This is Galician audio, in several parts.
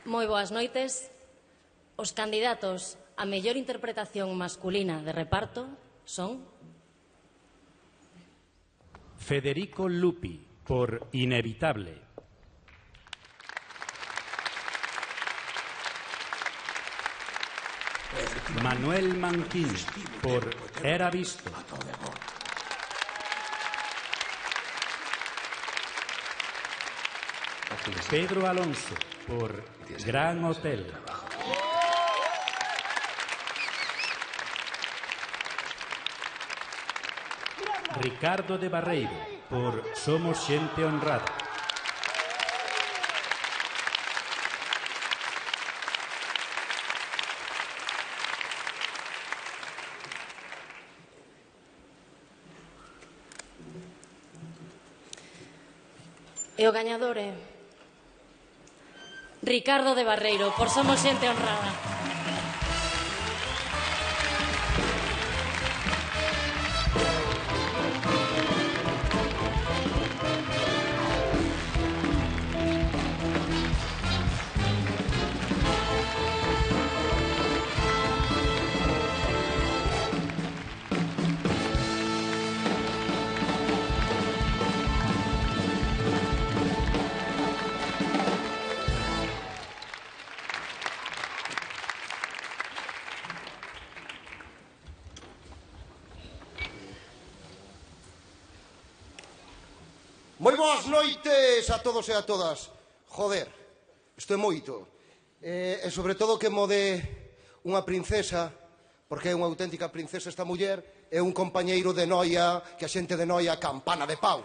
Moi boas noites. Os candidatos a mellor interpretación masculina de reparto son Federico Lupi, por Inevitable. Manuel Manquín, por Era Visto. Pedro Alonso, por Gran Hotel. Ricardo de Barreiro, por Somos Xente Honrada. E o gañador é Ricardo de Barreiro, por Somos Xente Honrada. Moi boas noites a todos e a todas. Joder, isto é moito. E sobre todo que mo de unha princesa, porque é unha auténtica princesa esta muller, é un compañeiro de noia, que a xente de noia campana de pau.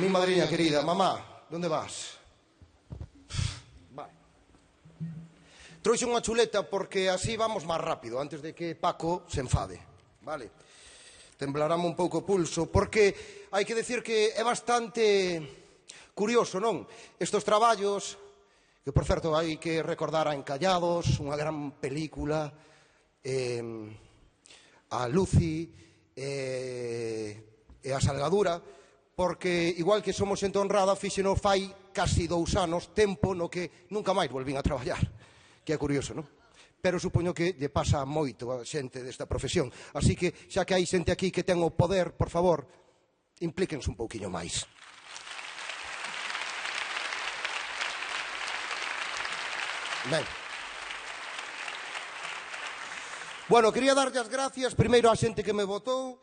Mi madriña querida, mamá, onde vas? Vale. Trouxe unha chuleta porque así vamos máis rápido, antes de que Paco se enfade. Vale. Temblarame un pouco o pulso, porque hai que decir que é bastante curioso, non? Estes traballos, que por certo hai que recordar a Encallados, unha gran película, a Lucy e a Salgadura, porque igual que Somos Xente Honrada, fíxeno fai casi 2 anos, tempo no que nunca máis volvín a traballar, que é curioso, non? Pero supoño que lle pasa moito a xente desta profesión. Así que, xa que hai xente aquí que ten o poder, por favor, implíquense un pouquiño máis. Ben. Bueno, quería darlle as gracias primeiro á xente que me votou,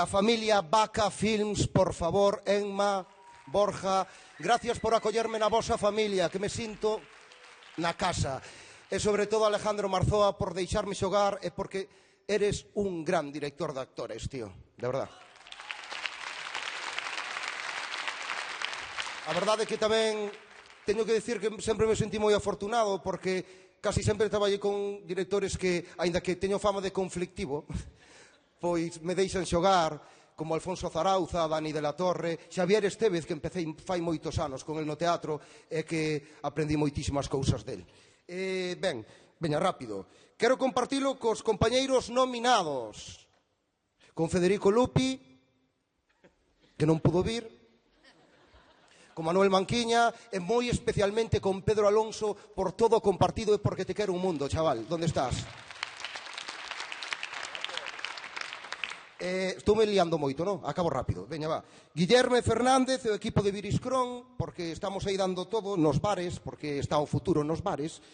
a familia Vaca Films, por favor, Enma, Borja, gracias por acollerme na vosa familia, que me sinto na casa. E sobre todo Alejandro Marzoa por deixarme xogar e porque eres un gran director de actores, tío, de verdad. A verdade é que tamén teño que decir que sempre me sentí moi afortunado porque casi sempre traballei con directores que, aínda que teño fama de conflictivo, pois me deixan xogar, como Alfonso Zarauza, Dani de la Torre, Xavier Estévez, que empecé fai moitos anos con el no teatro e que aprendí moitísimas cousas del. Ben, veña rápido. Quero compartilo cos compañeiros nominados. Con Federico Lupi, que non pudo vir, con Manuel Manquiña e moi especialmente con Pedro Alonso por todo o compartido e porque te quero un mundo, chaval. Donde estás? Estoume liando moito, non? Acabo rápido. Veña, va. Guillerme Fernández e o equipo de Viriscrón, porque estamos aí dando todo nos bares, porque está o futuro nos bares.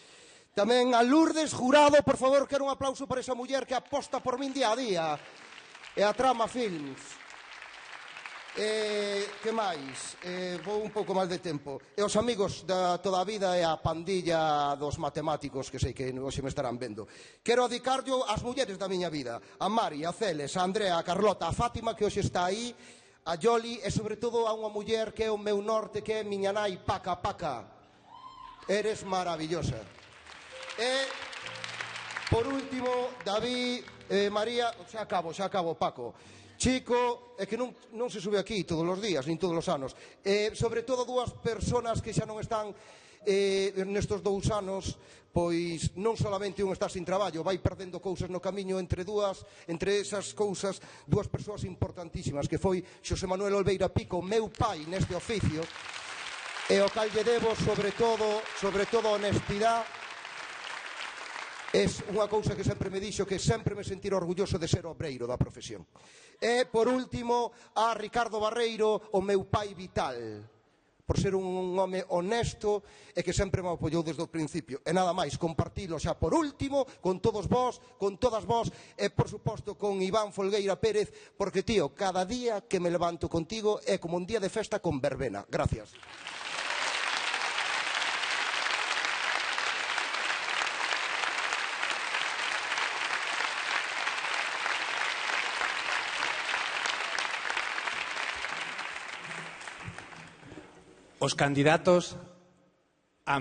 Tamén a Lourdes Jurado, por favor, quero un aplauso para esa muller que aposta por min día a día. E a Trama Films. Que máis? Vou un pouco mal de tempo. E os amigos da toda a vida e a pandilla dos matemáticos que sei que hoxe me estarán vendo. Quero dedicarlo ás mulleres da miña vida. A Mari, a Celes, a Andrea, a Carlota, a Fátima que hoxe está aí, a Yoli e sobre todo a unha muller que é o meu norte, que é miña nai Paca Paca. Eres maravillosa. E por último, David, María, xa acabo, Paco. Chico, é que non se sube aquí todos os días, nin todos os anos. Sobre todo dúas persoas que xa non están nestes 2 anos, pois non solamente un está sin traballo, vai perdendo cousas no camiño entre esas cousas, 2 persoas importantísimas, que foi Xosé Manuel Olveira Pico, meu pai neste oficio, e o cal lle debo, sobre todo, honestidade. É unha cousa que sempre me dixo, que sempre me sentir orgulloso de ser obreiro da profesión. E, por último, a Ricardo Barreiro, o meu pai vital, por ser un home honesto e que sempre me apoiou desde o principio. E nada máis, compartilo xa por último con todos vós, con todas vós e, por suposto, con Iván Folgueira Pérez, porque, tío, cada día que me levanto contigo é como un día de festa con verbena. Gracias. Os candidatos